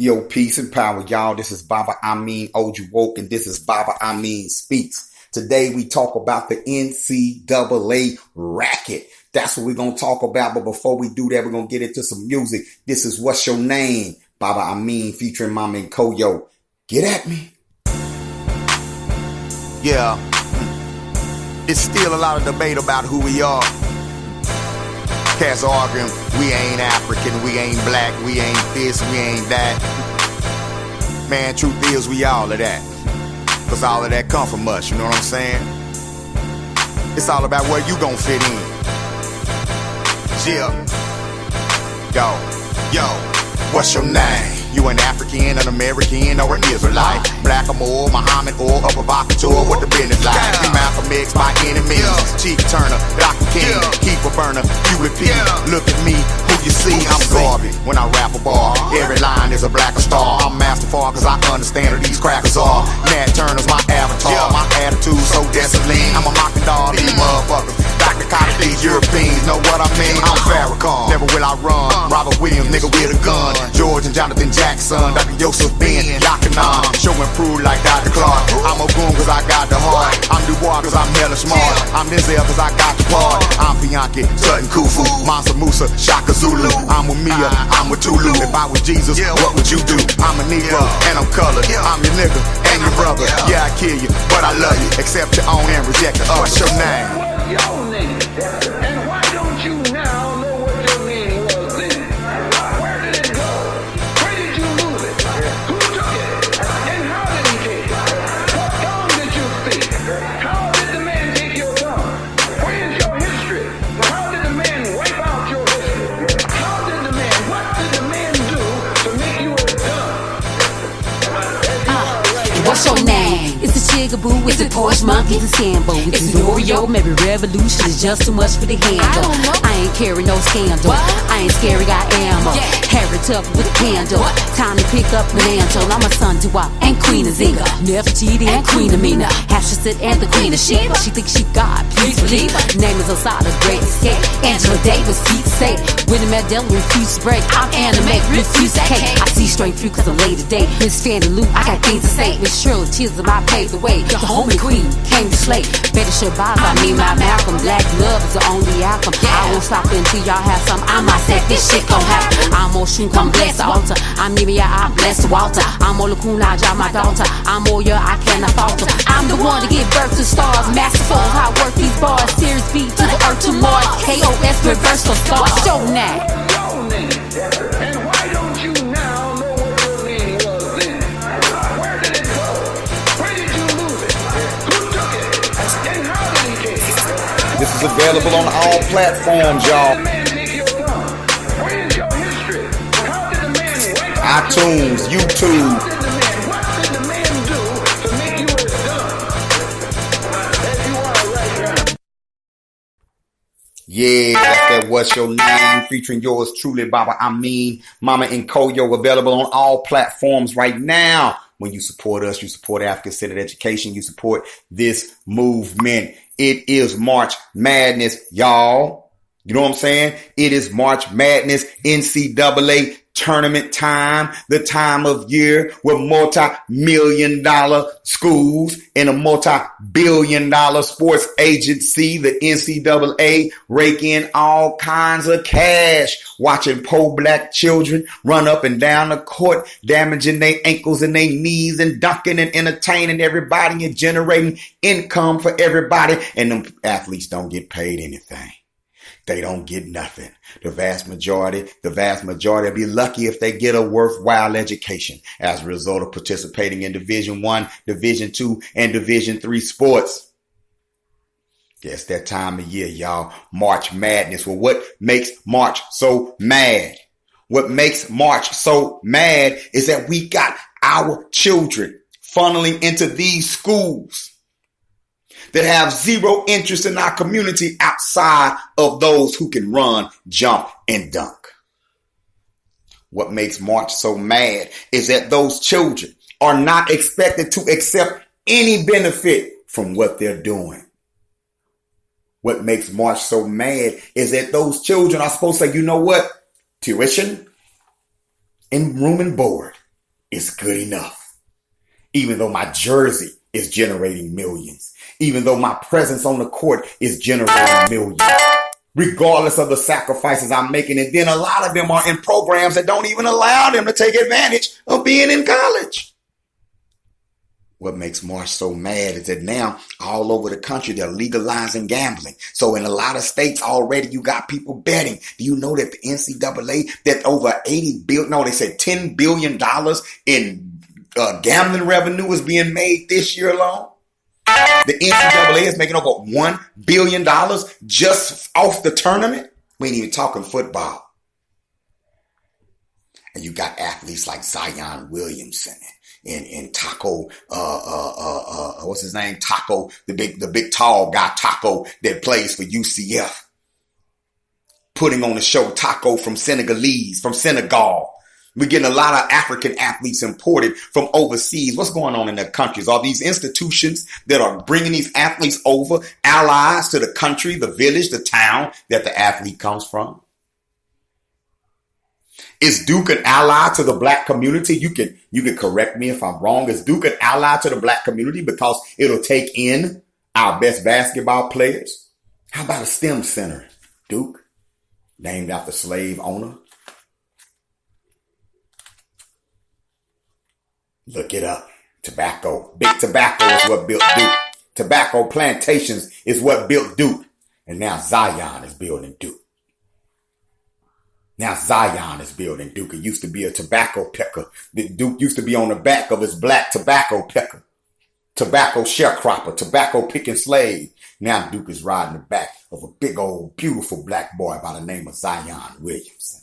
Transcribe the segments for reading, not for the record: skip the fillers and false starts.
Yo, peace and power, y'all. This is Baba Amin Ojuwoke, and this is Baba Amin Speaks. Today we talk about the NCAA racket. That's what we're going to talk about. But before we do that, we're going to get into some music. This is What's Your Name? Baba Amin featuring Mama and Koyo. Get at me. Yeah, it's still a lot of debate about who we are. Cats arguing we ain't African, we ain't black, we ain't this, we ain't that. Man, truth is we all of that. Cause all of that come from us, you know what I'm saying? It's all about where you gon' fit in. Yo, what's your name? You an African, an American, or an Israelite? Black or more, Muhammad or Upper Bakator, what the business like? You Malcolm X, my enemies. Chief Turner, Dr. King, keep a burner, you repeat. Look at me, who you see? I'm garbage when I rap a bar. Every line is a blacker star. I'm masterful cause I understand who these crackers are. Nat Turner's my avatar, my attitude so desolate. I'm a mocking dog, these motherfuckers. Dr. Cotton, these Europeans know what I mean. I'm Farrakhan, never will I run. Robert Williams, nigga with a gun. George and Jonathan Jackson, Dr. Joseph Ben, Yakanan. Show and prove like Dr. Clark. I'm a goon cause I got the heart. I'm Dubois cause I'm hella smart. I'm Denzel cause I got the part. I'm Bianchi, Sutton Kufu, Mansa Musa, Shaka Zulu. I'm with Mia, I'm with Tulu. If I was Jesus, what would you do? I'm a Negro and I'm colored. I'm your nigga and your brother. Yeah, I kill you, but I love you. Accept your own and reject the other. What's your name? Your name. And why don't you now know what your name was then? Where did it go? Where did you lose it? Who took it? And how did he take it? What tongue did you speak? How did the man take your tongue? Where is your history? How did the man wipe out your history? What did the man do to make you a dumb? What's your name? It's a Chigaboo, it's a Porsche Monkey, it's a Sambo, it's an Oreo, maybe Revolution is just too much for the handle. I ain't carry no scandal, I ain't scary, got ammo. Harry Tuck with a candle, time to pick up the mantle. I'm a son to Wop and Queen of Zinga, Nefertiti and Queen Amina, Hatshepsut and the Queen of Sheba. She thinks she God, please believe her. Name is Osada, great escape. Angela Davis, keep safe. Winnie Mandela, refuse to break. I'm anime, refuse to hate. I see straight through cause I'm late today. Miss Fannie I got things to say. Miss Shirley Chisholm, I paved the way. The homie queen came to slay. Better Shabazz, I mean my Malcolm. Black love is the only outcome. I won't stop until y'all have some. I might say this shit gon' happen. I'm on shoot, come bless the altar. I'm Nivea, I bless Walter. I'm Olakuna, I drive my daughter. I'm Oya, I cannot falter. I'm the one to give birth to stars. Masterful, how I work these bars. Series B to the earth to Mars. KOS, reverse the stars. Show now. Your name. And why don't you now know what your name was then? Where did it go? Where did you lose it? Who took it? And how did he take it? This is available on all platforms, How y'all. did the man take your tongue? Where is your history? How did the man wipe out iTunes, YouTube. What did the man do to make you as dumb as you are right now? Yeah, that's that What's Your Name featuring yours truly, Baba Amin, Mama and Koyo, available on all platforms right now. When you support us, you support African-centered education, you support this movement. It is March Madness, y'all. You know what I'm saying? It is March Madness, NCAA tournament time, the time of year where multi-million-dollar schools and a multi-billion-dollar sports agency, the NCAA, rake in all kinds of cash, watching poor black children run up and down the court, damaging their ankles and their knees and dunking and entertaining everybody and generating income for everybody. And them athletes don't get paid anything. They don't get nothing. The vast majority will be lucky if they get a worthwhile education as a result of participating in Division I, Division II, and Division III sports. Yes, that time of year, y'all. March Madness. Well, what makes March so mad? What makes March so mad is that we got our children funneling into these schools that have zero interest in our community outside of those who can run, jump, and dunk. What makes March so mad is that those children are not expected to accept any benefit from what they're doing. What makes March so mad is that those children are supposed to say, you know what? Tuition and room and board. is good enough. Even though my jersey is generating millions. Even though my presence on the court is generating millions. Regardless of the sacrifices I'm making. And then a lot of them are in programs that don't even allow them to take advantage of being in college. What makes March so mad is that now all over the country, they're legalizing gambling. So in a lot of states already, you got people betting. Do you know that the NCAA, that over they said $10 billion in gambling revenue is being made this year alone? The NCAA is making over $1 billion just off the tournament. We ain't even talking football. And you got athletes like Zion Williamson and Taco, what's his name? Taco, the big tall guy, Taco, that plays for UCF. Putting on the show Taco from Senegal. We're getting a lot of African athletes imported from overseas. What's going on in their countries? Are these institutions that are bringing these athletes over allies to the country, the village, the town that the athlete comes from? Is Duke an ally to the black community? You can correct me if I'm wrong. Is Duke an ally to the black community because it'll take in our best basketball players? How about a STEM center, Duke, named after slave owner? Look it up. Tobacco. Big tobacco is what built Duke. Tobacco plantations is what built Duke. And now Zion is building Duke. Now Zion is building Duke. It used to be a tobacco picker. Duke used to be on the back of his black tobacco picker. Tobacco sharecropper. Tobacco picking slave. Now Duke is riding the back of a big old beautiful black boy by the name of Zion Williamson.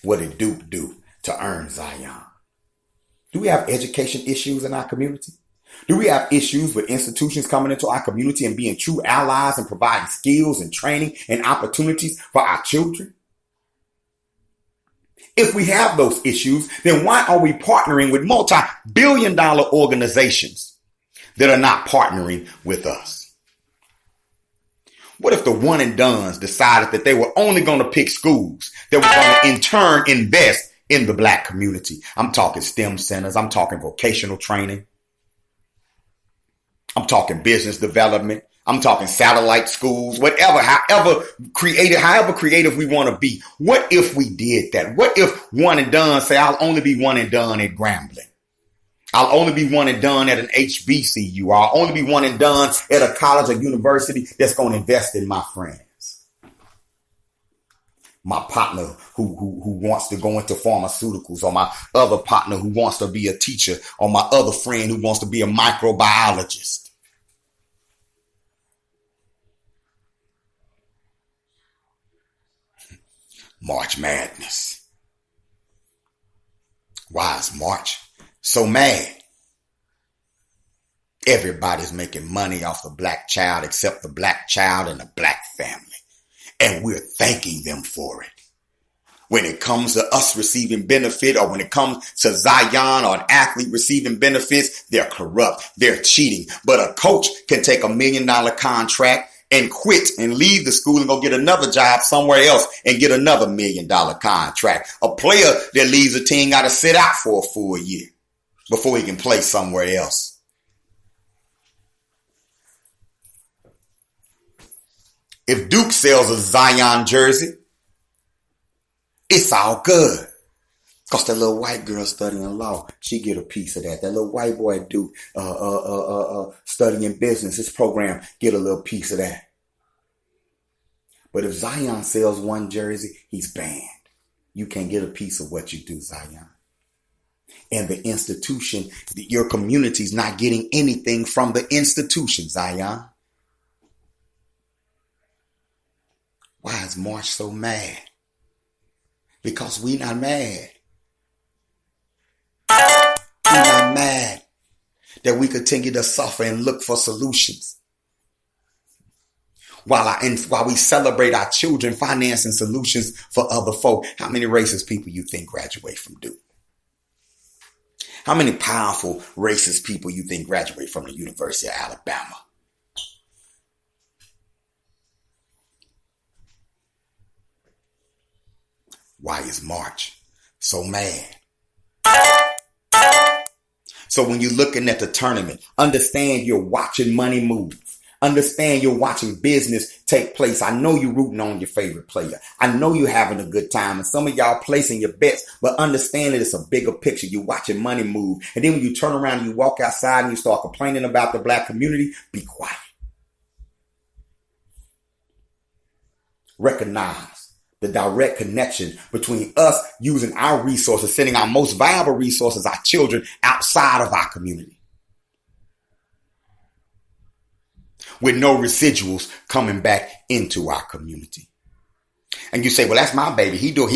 What did Duke do to earn Zion? Do we have education issues in our community? Do we have issues with institutions coming into our community and being true allies and providing skills and training and opportunities for our children? If we have those issues, then why are we partnering with multi-billion-dollar organizations that are not partnering with us? What if the one and dones decided that they were only going to pick schools that were going to in turn invest in the black community? I'm talking STEM centers. I'm talking vocational training. I'm talking business development. I'm talking satellite schools, however creative we want to be. What if we did that? What if one and done say, I'll only be one and done at Grambling. I'll only be one and done at an HBCU. I'll only be one and done at a college or university that's going to invest in my friends. My partner who wants to go into pharmaceuticals, or my other partner who wants to be a teacher, or my other friend who wants to be a microbiologist. March Madness. Why is March so mad? Everybody's making money off the black child except the black child and the black family. And we're thanking them for it. When it comes to us receiving benefit, or when it comes to Zion or an athlete receiving benefits, they're corrupt, they're cheating. But a coach can take $1 million contract and quit and leave the school and go get another job somewhere else and get another $1 million contract. A player that leaves a team got to sit out for a full year before he can play somewhere else. If Duke sells a Zion jersey, it's all good. Because that little white girl studying law, she get a piece of that. That little white boy Duke studying business, his program, get a little piece of that. But if Zion sells one jersey, he's banned. You can't get a piece of what you do, Zion. And the institution, your community's not getting anything from the institution, Zion. Why is March so mad? Because we not mad. We're not mad that we continue to suffer and look for solutions. While we celebrate our children financing solutions for other folk. How many racist people you think graduate from Duke? How many powerful racist people you think graduate from the University of Alabama? Why is March so mad? So when you're looking at the tournament, understand you're watching money move. Understand you're watching business take place. I know you're rooting on your favorite player. I know you're having a good time. And some of y'all placing your bets, but understand that it's a bigger picture. You're watching money move. And then when you turn around and you walk outside and you start complaining about the black community, be quiet. Recognize the direct connection between us using our resources, sending our most valuable resources, our children, outside of our community, with no residuals coming back into our community. And you say, well, that's my baby. He doing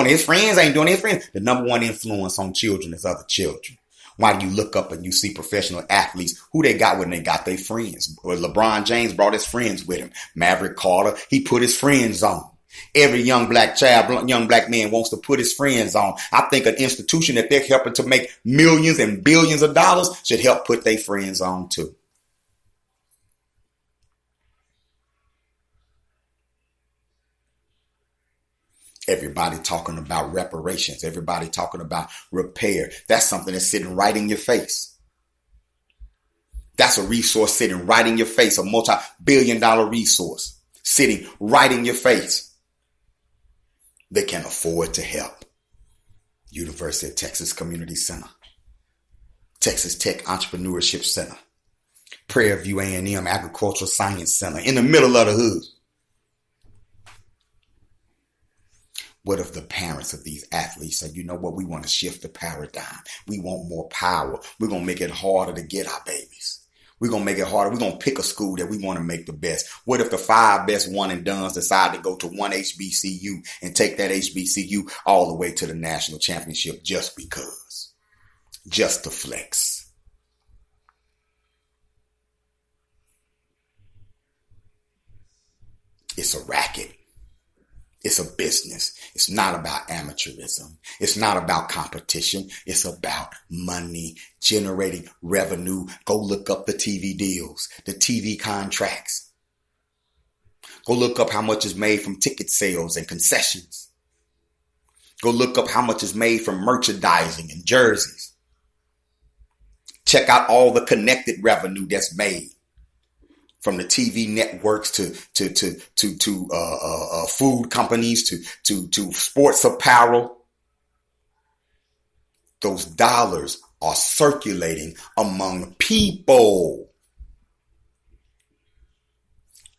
his friends ain't doing his friends. The number one influence on children is other children. Why do you look up and you see professional athletes who they got when they got their friends? Or LeBron James brought his friends with him. Maverick Carter, he put his friends on. Every young black child, young black man wants to put his friends on. I think an institution that they're helping to make millions and billions of dollars should help put their friends on too. Everybody talking about reparations. Everybody talking about repair. That's something that's sitting right in your face. That's a resource sitting right in your face, a multi-billion-dollar resource sitting right in your face. They can afford to help. University of Texas Community Center, Texas Tech Entrepreneurship Center, Prairie View A&M Agricultural Science Center, in the middle of the hood. What if the parents of these athletes say, you know what, we want to shift the paradigm. We want more power. We're going to make it harder to get our babies. We're going to make it harder. We're going to pick a school that we want to make the best. What if the 5 best one and dones decide to go to one HBCU and take that HBCU all the way to the national championship just because? Just to flex. It's a racket. It's a business. It's not about amateurism. It's not about competition. It's about money, generating revenue. Go look up the TV deals, the TV contracts. Go look up how much is made from ticket sales and concessions. Go look up how much is made from merchandising and jerseys. Check out all the connected revenue that's made. From the TV networks to food companies to sports apparel, those dollars are circulating among people,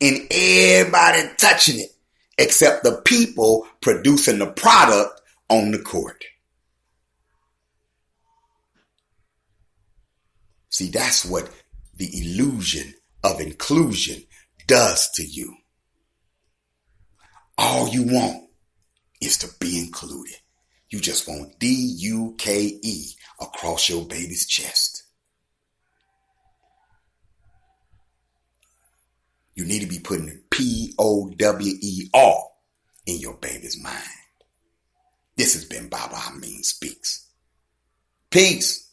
and everybody touching it except the people producing the product on the court. See, that's what the illusion of inclusion does to you. All you want is to be included. You just want D-U-K-E across your baby's chest. You need to be putting P-O-W-E-R in your baby's mind. This has been Baba Amin Speaks. Peace.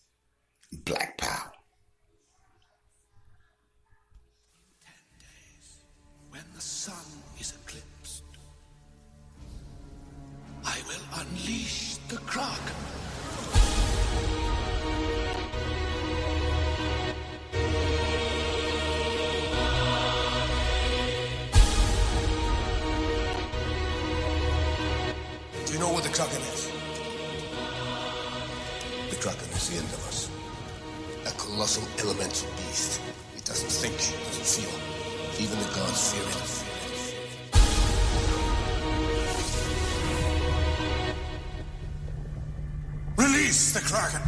Black Power. Unleash the Kraken. Do you know what the Kraken is? The Kraken is the end of us. A colossal elemental beast. It doesn't think, it doesn't feel. Even the gods fear it. Release the Kraken.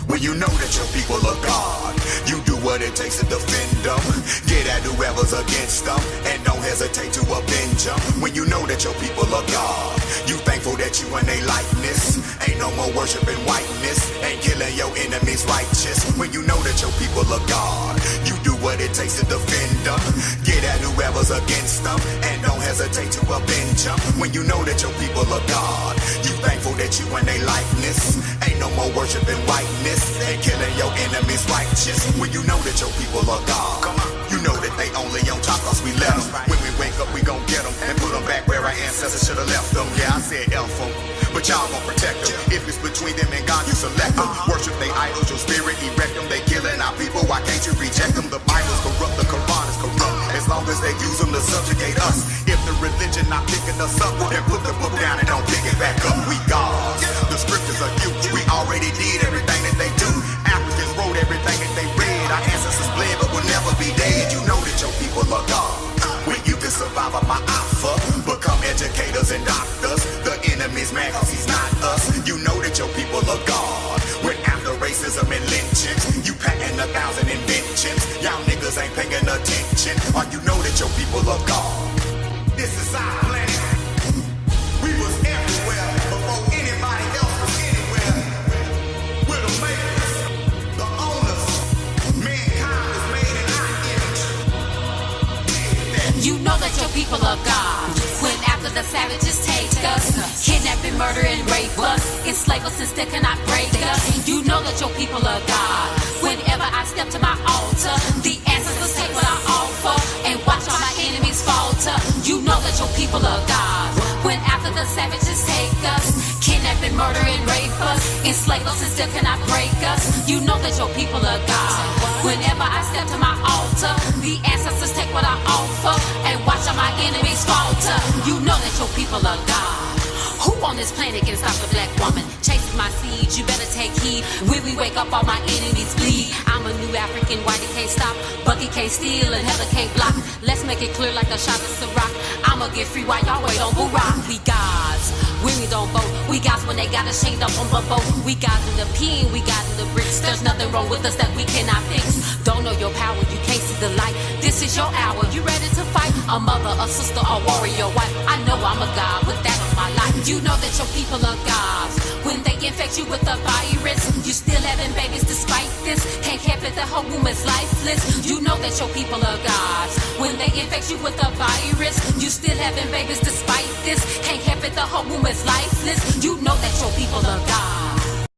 When you know that your people are God, you do what it takes to defend them. Get at whoever's against them, and don't hesitate to avenge them. When you know that your people are God, you thankful that you in their likeness. Ain't no more worshiping whiteness, ain't killing your enemies righteous. When you know that your people are God, you do what it takes to defend them. Get at whoever's against them, and don't hesitate to avenge them. When you know that your people are God, you thankful that you in their likeness. Ain't no more worshiping whiteness, ain't killing your enemies righteous. When you know that your people are God, come on. You know that they only on top cause we left them. When we wake up we gon' get them and put them back where our ancestors should've left them. Yeah, I said F them, but but y'all gon' protect them. If it's between them and God, you select them. Worship they idols, your spirit erect them. They killing our people, why can't you reject them? The Bible's corrupt, the Quran is corrupt. As long as they use them to subjugate us. If the religion not picking us up, then put the book down and don't pick it back up. We gods, the scriptures are you. We already did everything that they do. Africans wrote everything that they read. Our ancestors bled but will never be dead. You know that your people are God. When you can survive on my alpha, become educators and doctors. The enemy's mad cause he's not us. You know that your people are God. When after racism and lynching, you patent 1,000 inventions. Y'all niggas ain't paying attention. Or you know that your people are God. This is our planet. We was everywhere before anybody else was anywhere. We're the makers, the owners. Mankind was made in our image. You know that your people are God. When after the savages take us, kidnap and murder and rape us, enslave us and still cannot break us. You know that your people are God. Whenever I step to my altar, the ancestors take what I offer and watch all my enemies falter. You know that your people are God. When after the savages take us, kidnap and murder and rape us, enslave us and still cannot break us. You know that your people are God. Whenever I step to my altar, the ancestors take what I offer and watch all my enemies falter. You know that your people are God. Who on this planet can stop the black woman? Chasing my seeds, you better take heed. When we wake up, all my enemies bleed. I'm a new African, whitey can't stop. Bucky can't steal and Heather can't block. Let's make it clear like a shot of Ciroc. I'ma get free while y'all wait on Barack. We gods, women don't vote. We gods when they got us chained up on the boat. We gods in the pen, we gods in the bricks. There's nothing wrong with us that we cannot fix. Don't know your power, you can't see the light. This is your hour, you ready to fight? A mother, a sister, a warrior, wife. I know I'm a god, put that on my life. You know that your people are gods. When they infect you with a virus, you still having babies despite this. Can't help it, the whole woman's lifeless. You know that your people are gods. When they infect you with a virus, you still having babies despite this. Can't help it, the whole woman's lifeless. You know that your people are gods.